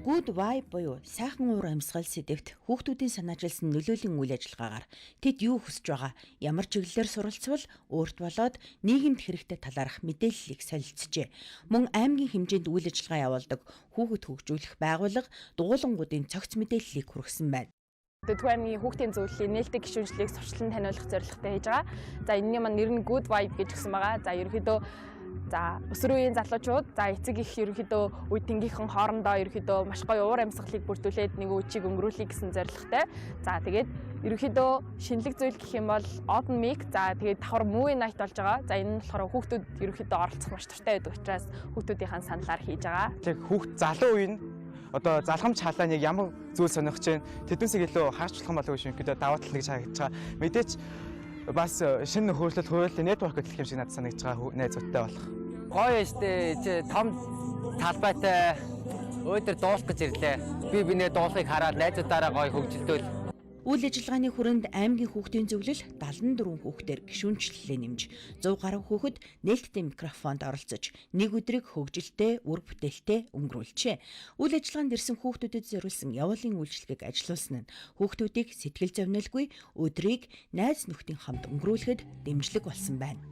Good vibe буюу сайхан уур амьсгал сэдэвт хүүхдүүдийн санаажилсан нөлөөллийн үйл ажиллагаагаар тэд юу хүсэж байгаа, ямар чиглэлээр суралцвал өөрт болоод нийгэмд хэрэгтэй талаарх мэдээллийг солилцжээ. Мөн аймгийн хэмжээнд үйл ажиллагаа явуулдаг хүүхэд хөгжүүлэх байгууллага дугуулангуудын цогц мэдээллийг хүргэсэн байна. Төв аймгийн хүүхдийн зөвлөлийн нээлттэй гишүүнчлийг сурчлан таниулах зорилготой хийж байгаа. За энэний маань нэр нь Good Vibe гэж өгсөн байгаа. За ерөнхийдөө өсвөр үеийн залуучууд эцэг их ерөнхийдөө үе тэнгийнхэн хоорондоо ерөнхийдөө маш гоё уур амьсгалыг бүрдүүлээд нэг үчиг өнгөрүүлэх гэсэн зорилготой. За тэгээд ерөнхийдөө шинэлэг зүйл гэх юм бол open mic. За тэгээд давхар movie night болж байгаа. За энэ нь болохоор хүүхдүүд ерөнхийдөө оролцох маш туртай байдаг учраас хүүхдүүдийн саналаар хийж байгаа. Яг хүүхд залуу үе нь одоо залхамж халааныг ямар зүйл сонирхож байна. Тэднээсээ илүү хаачлах юм болов уу шүү. Ингээд даваа тал гэж харагдаж байгаа. Мэдээч бас шинэ хөгжлөлт хуулийн network гэх юм шиг надад санагдаж байгаа найзуудтай болох. Гоё штэ том талбайтай өөдөр дуулах гэж ирлээ. Би бинээ дуулахыг хараад найзуудаараа гоё хөгжилдөөл. Үйл ажиллагааны хүрээнд аймгийн хүүхдийн зөвлөл 74 хүүхдээр гишүүнчлэлээ нэмж 100 гаруй хүүхэд нээлттэй микрофонд оролцож нэг өдрийг хөгжилтэй, үр бүтээлтэй өнгөрүүлжээ. Үйл ажиллагаанд ирсэн хүүхдүүдэд зориулсан явуулын үйлчилгээг ажилуулсан нь хүүхдүүдийг сэтгэл зовнилгүй өдрийг найз нөхдийн хамт өнгөрүүлэхэд дэмжлэг болсон байна.